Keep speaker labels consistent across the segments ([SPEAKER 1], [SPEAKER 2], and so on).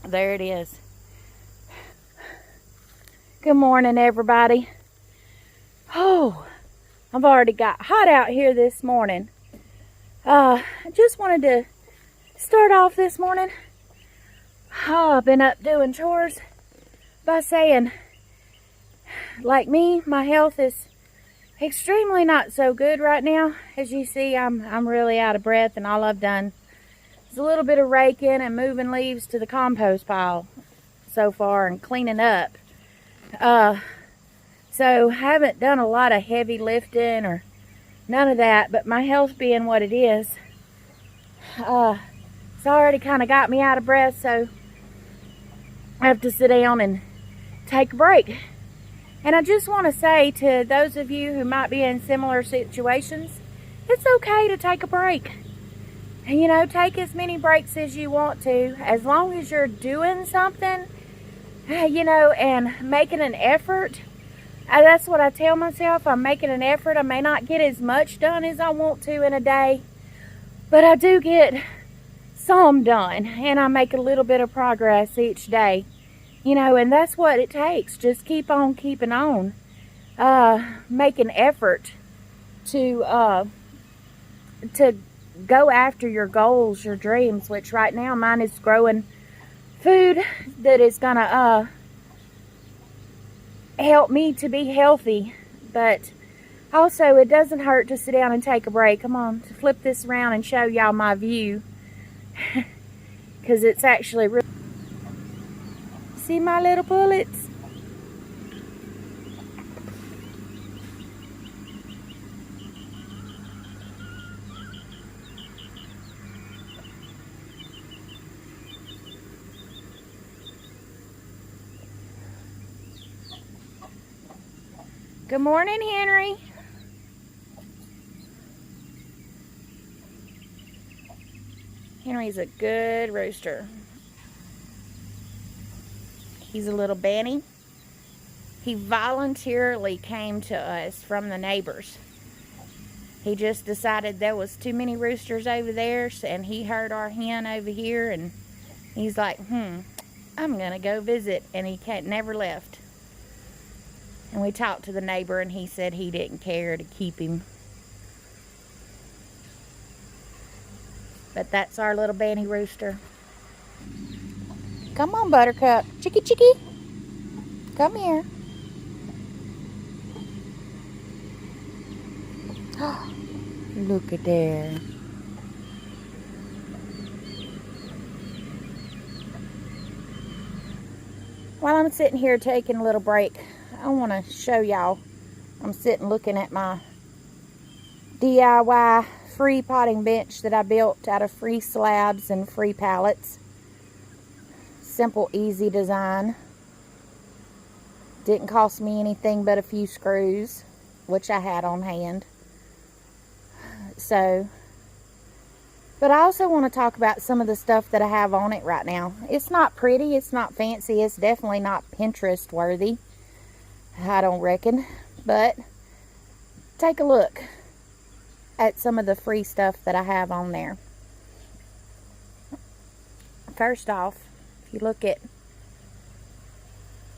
[SPEAKER 1] There it is. Good morning, everybody. Oh, I've already got hot out here this morning. I just wanted to start off this morning. I've been up doing chores by saying, like me, my health is extremely not so good right now. As you see, I'm really out of breath, and all I've done is a little bit of raking and moving leaves to the compost pile so far and cleaning up. So haven't done a lot of heavy lifting or none of that, but my health being what it is, it's already kind of got me out of breath, so I have to sit down and take a break. And I just want to say to those of you who might be in similar situations, it's okay to take a break. And, you know, take as many breaks as you want to, as long as you're doing something, you know, and making an effort. That's what I tell myself. I'm making an effort. I may not get as much done as I want to in a day, but I do get some done, and I make a little bit of progress each day. You know, and that's what it takes. Just keep on keeping on. Make an effort to go after your goals, your dreams, which right now mine is growing food that is gonna help me to be healthy. But also, it doesn't hurt to sit down and take a break. Come on, to flip this around and show y'all my view, because it's actually really... See my little pullets? Good morning, Henry. Henry's a good rooster. He's a little Benny. He voluntarily came to us from the neighbors. He just decided there was too many roosters over there, and he heard our hen over here, and he's like, I'm gonna go visit, and he never left. And we talked to the neighbor, and he said he didn't care to keep him. But that's our little Benny rooster. Come on, Buttercup. Chicky, chicky. Come here. Look at there. While I'm sitting here taking a little break, I want to show y'all. I'm sitting looking at my DIY free potting bench that I built out of free slabs and free pallets. Simple, easy design. Didn't cost me anything but a few screws, which I had on hand. So, but I also want to talk about some of the stuff that I have on it right now. It's not pretty, it's not fancy, it's definitely not Pinterest worthy, I don't reckon. But take a look at some of the free stuff that I have on there. First off, if you look at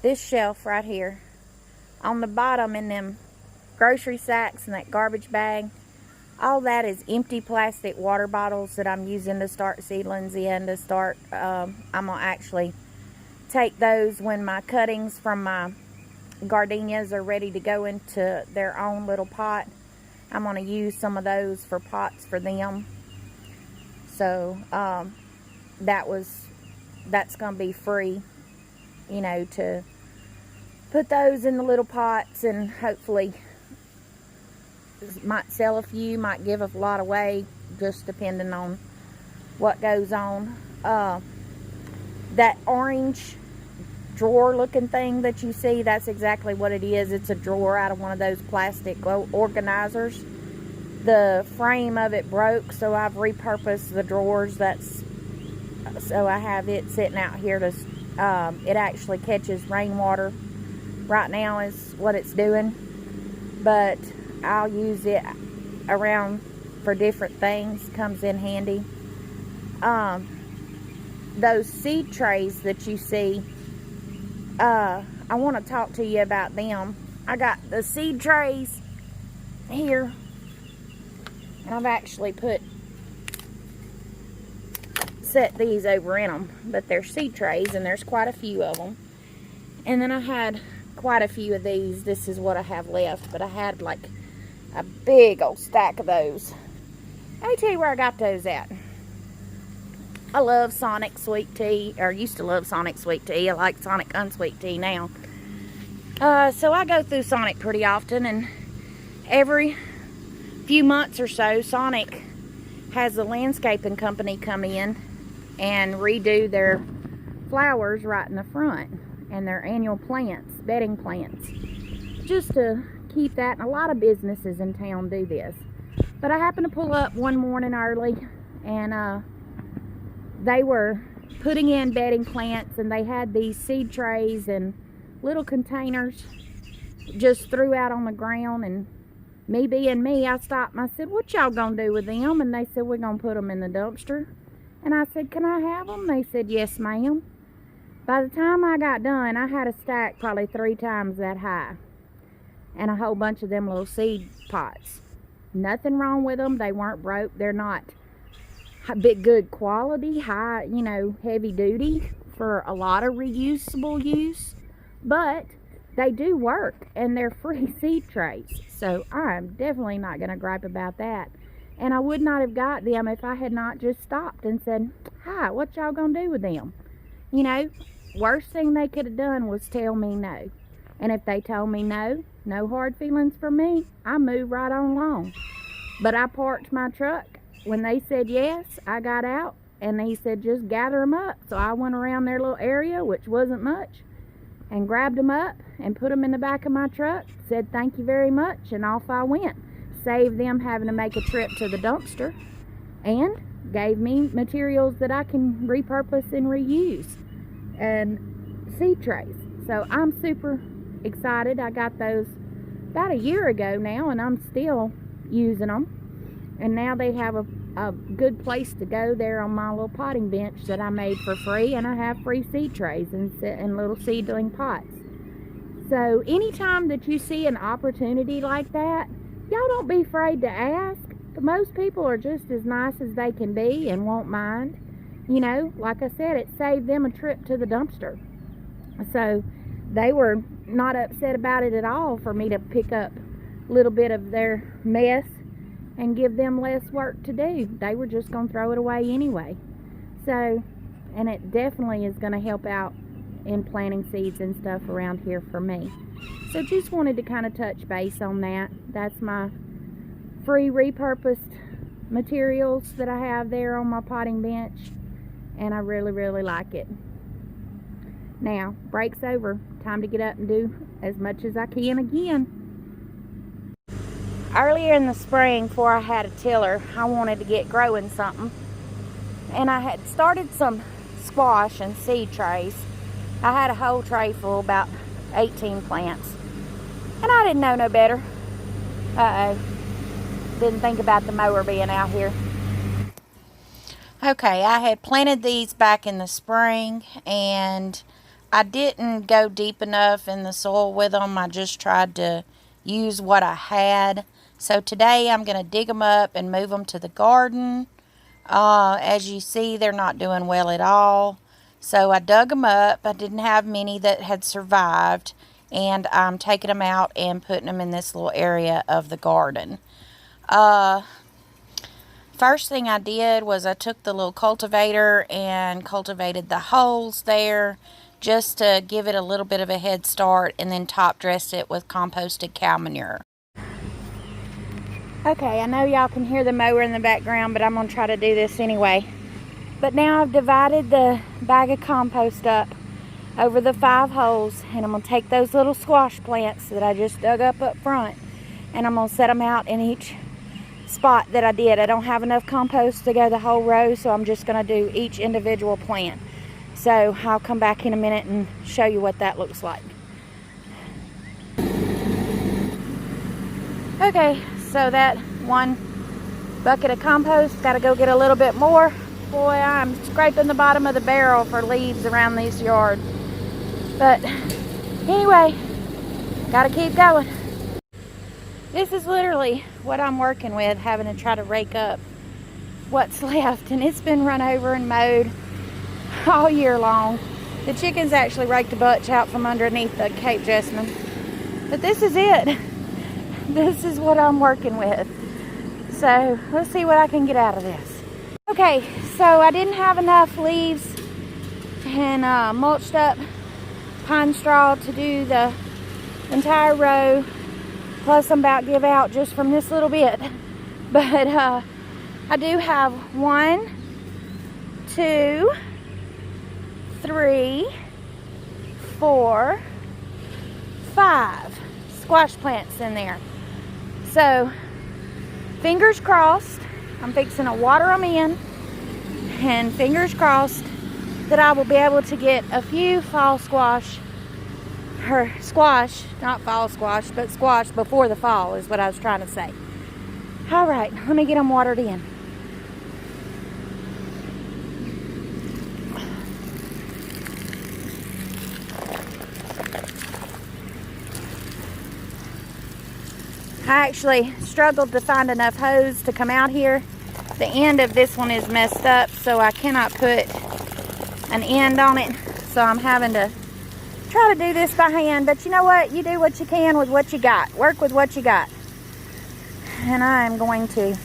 [SPEAKER 1] this shelf right here, on the bottom in them grocery sacks and that garbage bag, all that is empty plastic water bottles that I'm using to start seedlings in. I'm gonna actually take those when my cuttings from my gardenias are ready to go into their own little pot. I'm gonna use some of those for pots for them. So that's gonna be free, you know, to put those in the little pots, and hopefully might sell a few, might give a lot away, just depending on what goes on. That orange drawer looking thing that you see, that's exactly what it is. It's a drawer out of one of those plastic organizers. The frame of it broke, so I've repurposed the drawers. So I have it sitting out here to it actually catches rainwater right now is what it's doing, but I'll use it around for different things. Comes in handy. those seed trays that you see, I want to talk to you about them. I got the seed trays here, and I've actually set these over in them, but they're seed trays, and there's quite a few of them. And then I had quite a few of these. This is what I have left, but I had like a big old stack of those. Let me tell you where I got those at. I love Sonic sweet tea, or used to love Sonic sweet tea. I like Sonic unsweet tea now. So I go through Sonic pretty often, and every few months or so, Sonic has a landscaping company come in and redo their flowers right in the front, and their annual plants, bedding plants, just to keep that. And a lot of businesses in town do this. But I happened to pull up one morning early, and they were putting in bedding plants, and they had these seed trays and little containers just threw out on the ground. And me being me, I stopped and I said, "What y'all gonna do with them?" And they said, "We're gonna put them in the dumpster." And I said, "Can I have them?" They said, "Yes, ma'am." By the time I got done, I had a stack probably 3 times that high, and a whole bunch of them little seed pots. Nothing wrong with them. They weren't broke. They're not big good quality, high, you know, heavy duty for a lot of reusable use, but they do work, and they're free seed trays. So I'm definitely not going to gripe about that. And I would not have got them if I had not just stopped and said, "Hi, what y'all going to do with them?" You know, worst thing they could have done was tell me no. And if they told me no, no hard feelings for me. I moved right on along. But I parked my truck. When they said yes, I got out, and he said, "Just gather them up." So I went around their little area, which wasn't much, and grabbed them up and put them in the back of my truck, said thank you very much, and off I went. Saved them having to make a trip to the dumpster, and gave me materials that I can repurpose and reuse, and seed trays. So I'm super excited. I got those about a year ago now, and I'm still using them. And now they have a good place to go there on my little potting bench that I made for free, and I have free seed trays and little seedling pots. So anytime that you see an opportunity like that, y'all don't be afraid to ask. Most people are just as nice as they can be and won't mind. You know, like I said, it saved them a trip to the dumpster. So they were not upset about it at all for me to pick up a little bit of their mess and give them less work to do. They were just going to throw it away anyway. So, and it definitely is going to help out in planting seeds and stuff around here for me. So just wanted to kind of touch base on that. That's my free repurposed materials that I have there on my potting bench, and I really, really like it. Now, break's over. Time to get up and do as much as I can again. Earlier in the spring, before I had a tiller, I wanted to get growing something, and I had started some squash and seed trays. I had a whole tray full, about 18 plants, and I didn't know no better. Didn't think about the mower being out here. Okay, I had planted these back in the spring, and I didn't go deep enough in the soil with them. I just tried to use what I had. So today I'm going to dig them up and move them to the garden. As you see, they're not doing well at all. So I dug them up. I didn't have many that had survived, and I'm taking them out and putting them in this little area of the garden. First thing I did was I took the little cultivator and cultivated the holes there just to give it a little bit of a head start, and then top dressed it with composted cow manure. Okay, I know y'all can hear the mower in the background, but I'm going to try to do this anyway. But now I've divided the bag of compost up over the 5 holes, and I'm going to take those little squash plants that I just dug up front, and I'm going to set them out in each spot that I did. I don't have enough compost to go the whole row, so I'm just going to do each individual plant. So I'll come back in a minute and show you what that looks like. Okay, so that 1 bucket of compost, got to go get a little bit more. boy, I'm scraping the bottom of the barrel for leaves around this yard. But anyway, gotta keep going. This is literally what I'm working with, having to try to rake up what's left. And it's been run over and mowed all year long. The chickens actually raked a bunch out from underneath the Cape Jessamine. But this is it. This is what I'm working with. So let's see what I can get out of this. Okay, so I didn't have enough leaves and mulched up pine straw to do the entire row. Plus I'm about to give out just from this little bit. But I do have 1, 2, 3, 4, 5 squash plants in there. So fingers crossed, I'm fixing to water them in, and fingers crossed that I will be able to get a few fall squash, or squash, not fall squash, but squash before the fall is what I was trying to say. All right, let me get them watered in. I actually struggled to find enough hose to come out here. The end of this one is messed up, so I cannot put an end on it. So I'm having to try to do this by hand. But you know what? You do what you can with what you got. Work with what you got. And I am going to.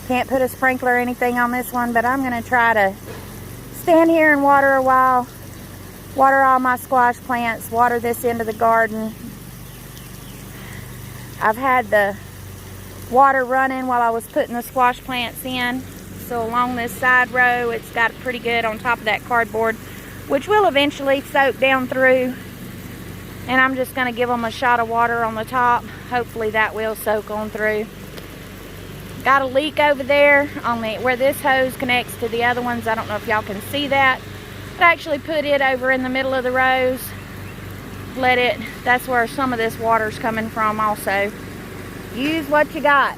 [SPEAKER 1] Can't put a sprinkler or anything on this one, but I'm going to try to stand here and water a while. Water all my squash plants, water this end of the garden. I've had the water running while I was putting the squash plants in. So along this side row, it's got pretty good on top of that cardboard, which will eventually soak down through. And I'm just going to give them a shot of water on the top. Hopefully that will soak on through. Got a leak over there on where this hose connects to the other ones. I don't know if y'all can see that. I actually put it over in the middle of the rows. That's where some of this water's coming from also. Use what you got.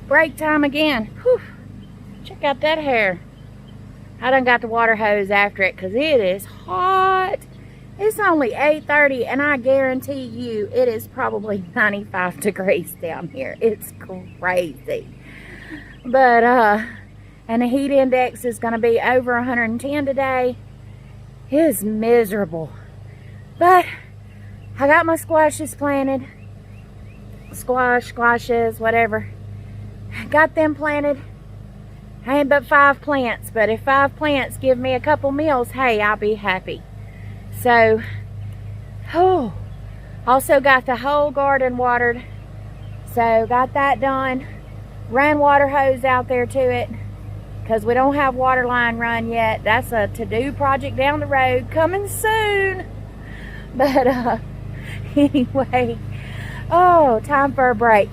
[SPEAKER 1] Break time again. Whew. Check out that hair. I done got the water hose after it because it is hot. It's only 8:30 and I guarantee you it is probably 95 degrees down here. It's crazy. But and the heat index is going to be over 110 today. It is miserable. But I got my squashes planted. Squashes, whatever. Got them planted. I ain't but 5 plants, but if 5 plants give me a couple meals, hey, I'll be happy. So, also got the whole garden watered. So got that done. Ran water hose out there to it because we don't have water line run yet. That's a to-do project down the road coming soon. But anyway, time for a break.